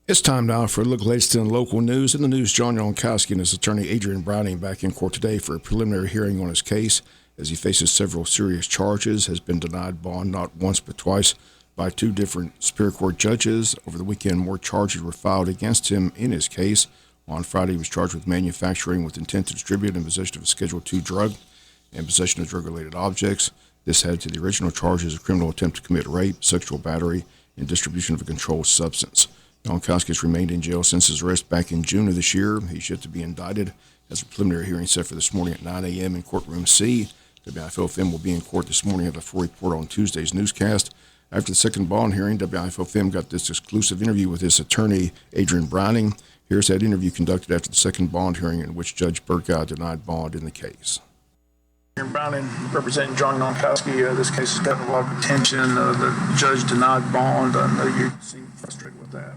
It's time now for a look at the latest in local news. In the news, John Yonkowski and his attorney Adrian Browning back in court today for a preliminary hearing on his case as he faces several serious charges, has been denied bond not once but twice by two different Superior Court judges. Over the weekend, more charges were filed against him in his case. On Friday, he was charged with manufacturing with intent to distribute and possession of a Schedule II drug and possession of drug-related objects. This added to the original charges of criminal attempt to commit rape, sexual battery, and distribution of a controlled substance. Yonkowski has remained in jail since his arrest back in June of this year. He's yet to be indicted. As a preliminary hearing set for this morning at 9 a.m. in courtroom C. WIFO-FM will be in court this morning at a full report on Tuesday's newscast. After the second bond hearing, WIFO-FM got this exclusive interview with his attorney, Adrian Browning. Here's that interview conducted after the second bond hearing in which Judge Burkow denied bond in the case. Adrian Browning, representing John Yonkowski. This case has gotten a lot of attention. The judge denied bond. I know you seem frustrated with that.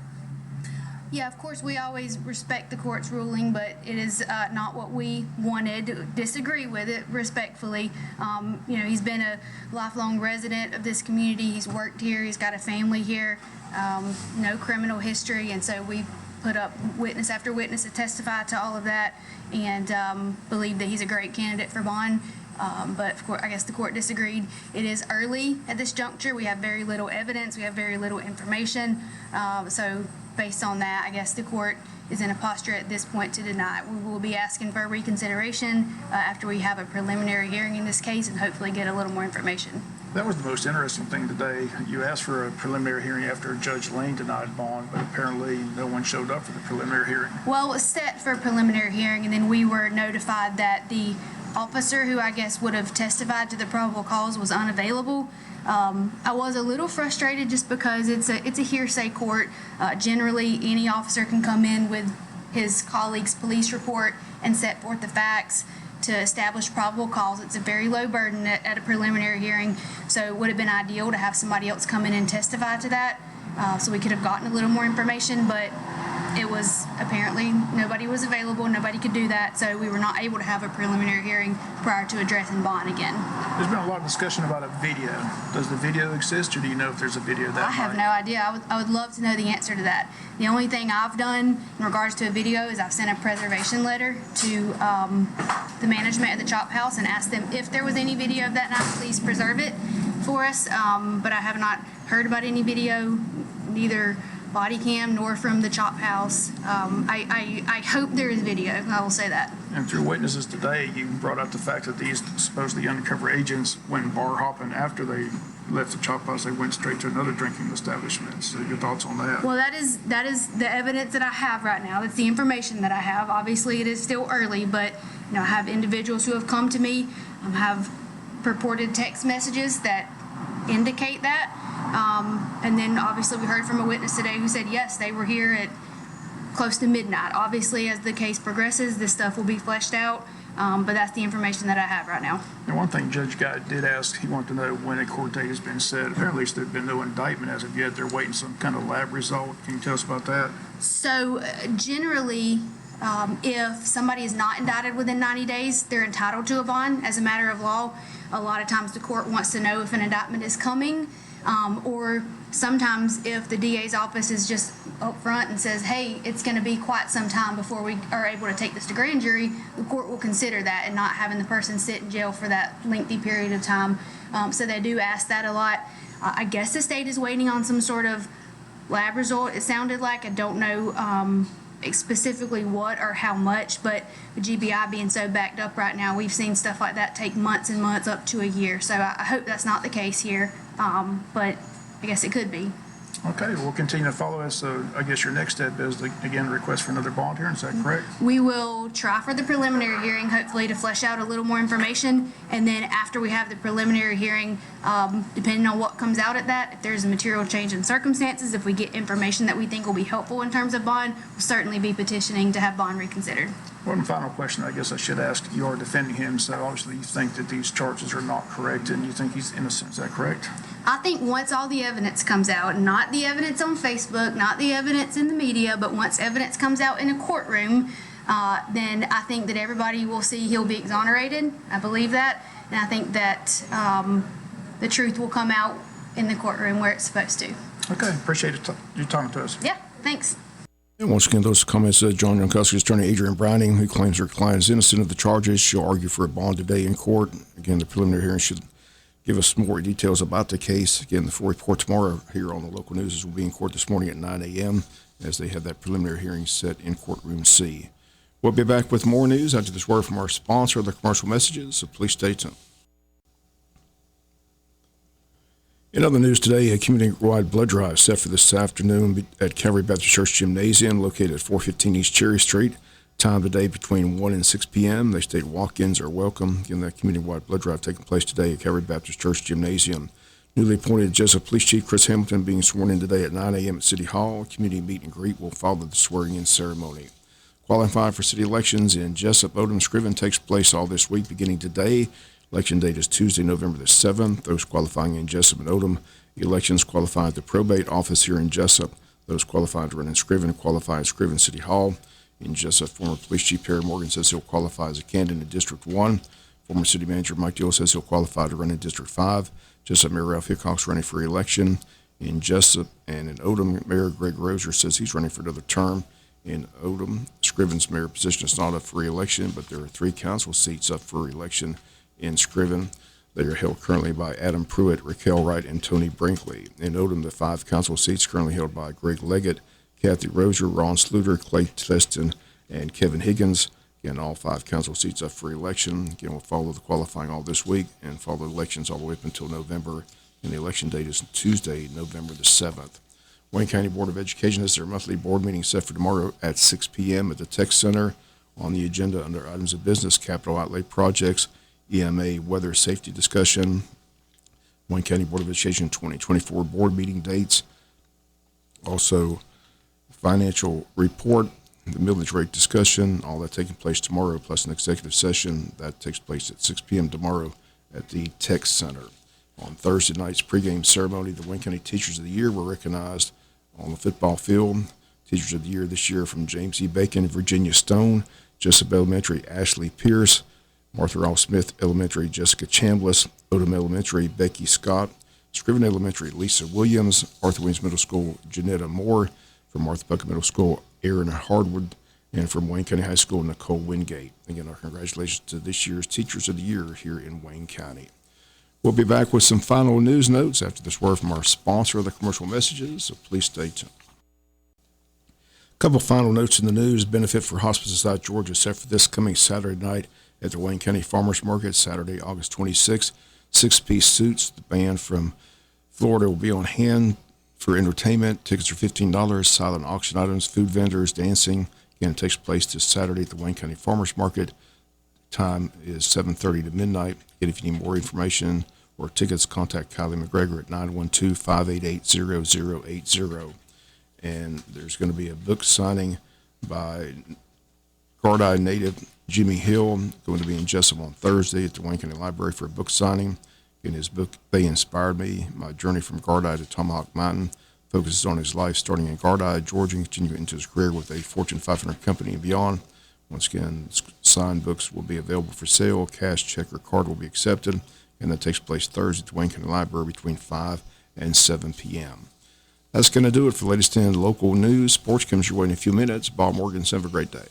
Yeah, of course, we always respect the court's ruling, but it is not what we wanted. Disagree with it respectfully. He's been a lifelong resident of this community. He's worked here. He's got a family here. No criminal history, and so we put up witness after witness to testify to all of that, and believe that he's a great candidate for bond. But of course, I guess the court disagreed. It is early at this juncture. We have very little evidence. We have very little information. So based on that, I guess the court is in a posture at this point to deny it. We will be asking for reconsideration after we have a preliminary hearing in this case and hopefully get a little more information. That was the most interesting thing today. You asked for a preliminary hearing after Judge Lane denied bond, but apparently no one showed up for the preliminary hearing. Well, it was set for a preliminary hearing, and then we were notified that the officer who I guess would have testified to the probable cause was unavailable. I was a little frustrated just because it's a hearsay court. Generally, any officer can come in with his colleague's police report and set forth the facts to establish probable cause. It's a very low burden at a preliminary hearing, so it would have been ideal to have somebody else come in and testify to that, so we could have gotten a little more information, but it was apparently nobody was available, nobody could do that, so we were not able to have a preliminary hearing prior to addressing bond again. There's been a lot of discussion about a video. Does the video exist, or do you know if there's a video that I have no idea. I would love to know the answer to that. The only thing I've done in regards to a video is I've sent a preservation letter to the management at the Chop House and asked them if there was any video of that night, please preserve it for us, but I have not heard about any video, neither body cam nor from the Chop House. I hope there is video. I will say that. And through witnesses today, you brought up the fact that these supposedly undercover agents went bar hopping after they left the Chop House. They went straight to another drinking establishment. So your thoughts on that? Well, that is the evidence that I have right now. That's the information that I have. Obviously, it is still early, but I have individuals who have come to me, have purported text messages that indicate that. And then obviously we heard from a witness today who said, yes, they were here at close to midnight. Obviously, as the case progresses, this stuff will be fleshed out, but that's the information that I have right now. And one thing Judge Guy did ask, he wanted to know when a court date has been set. Apparently, there's been no indictment as of yet. They're waiting some kind of lab result. Can you tell us about that? So generally, if somebody is not indicted within 90 days, they're entitled to a bond as a matter of law. A lot of times the court wants to know if an indictment is coming, or sometimes if the DA's office is just up front and says, hey, it's going to be quite some time before we are able to take this to grand jury, the court will consider that and not having the person sit in jail for that lengthy period of time. So they do ask that a lot. I guess the state is waiting on some sort of lab result. It sounded like, I don't know specifically what or how much, but the GBI being so backed up right now, we've seen stuff like that take months and months, up to a year. So I hope that's not the case here, but I guess it could be. Okay, we'll continue to follow us. So I guess your next step is, again, request for another bond hearing. Is that correct? We will try for the preliminary hearing, hopefully to flesh out a little more information. And then after we have the preliminary hearing, depending on what comes out at that, if there's a material change in circumstances, if we get information that we think will be helpful in terms of bond, we'll certainly be petitioning to have bond reconsidered. One final question I guess I should ask. You are defending him, so obviously you think that these charges are not correct and you think he's innocent. Is that correct? I think once all the evidence comes out, not the evidence on Facebook, not the evidence in the media, but once evidence comes out in a courtroom, then I think that everybody will see he'll be exonerated. I believe that. And I think that the truth will come out in the courtroom where it's supposed to. Okay, appreciate you talking to us. Yeah, thanks. And once again, those comments, John Jankowski's attorney Adrian Browning, who claims her client is innocent of the charges. She'll argue for a bond today in court. Again, the preliminary hearing should give us more details about the case. Again, the full report tomorrow here on the local news will be in court this morning at 9 a.m. as they have that preliminary hearing set in courtroom C. We'll be back with more news after this word from our sponsor, the commercial messages, so please stay tuned. In other news today, a community-wide blood drive set for this afternoon at Calvary Baptist Church Gymnasium located at 415 East Cherry Street. Time today between 1 and 6 p.m. They state walk-ins are welcome. Again, that community-wide blood drive taking place today at Calvary Baptist Church Gymnasium. Newly appointed Jesup Police Chief Chris Hamilton being sworn in today at 9 a.m. at City Hall. Community meet and greet will follow the swearing-in ceremony. Qualifying for city elections in Jesup, Odom, Scriven takes place all this week beginning today. Election date is Tuesday, November the 7th. Those qualifying in Jesup and Odom, elections qualify at the probate office here in Jesup. Those qualified to run in Scriven qualify at Scriven City Hall. In Jesup, former Police Chief Perry Morgan says he'll qualify as a candidate in District 1. Former City Manager Mike Deal says he'll qualify to run in District 5. Jesup Mayor Ralph Hickok's running for re-election. In Jesup and in Odom, Mayor Greg Roser says he's running for another term. In Odom, Scriven's mayor position is not up for re-election, but there are 3 council seats up for re-election in Scriven. They are held currently by Adam Pruitt, Raquel Wright, and Tony Brinkley. In Odom, the 5 council seats currently held by Greg Leggett, Kathy Roser, Ron Sluter, Clay Teston, and Kevin Higgins. Again, all 5 council seats up for election. Again, we'll follow the qualifying all this week and follow elections all the way up until November. And the election date is Tuesday, November the 7th. Wayne County Board of Education has their monthly board meeting set for tomorrow at 6 p.m. at the Tech Center. On the agenda under items of business, capital outlay projects, EMA weather safety discussion, Wayne County Board of Education 2024 board meeting dates, also financial report, the millage rate discussion, all that taking place tomorrow, plus an executive session that takes place at 6 p.m. tomorrow at the Tech Center. On Thursday night's pregame ceremony, the Wayne County Teachers of the Year were recognized on the football field. Teachers of the Year this year from James E. Bacon, Virginia Stone, Jesup Elementary, Ashley Pierce, Martha Ralph Smith Elementary, Jessica Chambliss, Odom Elementary, Becky Scott, Scriven Elementary, Lisa Williams, Arthur Waynes Middle School, Janetta Moore, from Martha Bucket Middle School, Aaron Hardwood, and from Wayne County High School, Nicole Wingate. Again, our congratulations to this year's Teachers of the Year here in Wayne County. We'll be back with some final news notes after this word from our sponsor of the commercial messages, so please stay tuned. A couple final notes in the news. Benefit for Hospice of South Georgia set for this coming Saturday night at the Wayne County Farmers Market, Saturday, August 26th. 6-piece suits. The band from Florida will be on hand for entertainment. Tickets are $15. Silent auction items, food vendors, dancing. Again, it takes place this Saturday at the Wayne County Farmers Market. Time is 7:30 to midnight. Again, if you need more information or tickets, contact Kylie McGregor at 912-588-0080. And there's going to be a book signing by Gardi native Jimmy Hill, going to be in Jesup on Thursday at the Wayne County Library for a book signing. In his book, They Inspired Me, My Journey from Gardi to Tomahawk Mountain, focuses on his life starting in Gardi, Georgia, and continuing into his career with a Fortune 500 company and beyond. Once again, signed books will be available for sale. Cash, check, or card will be accepted, and that takes place Thursday at the Wayne County Library between 5 and 7 p.m. That's going to do it for the latest in local news. Sports comes your way in a few minutes. Bob Morgan, have a great day.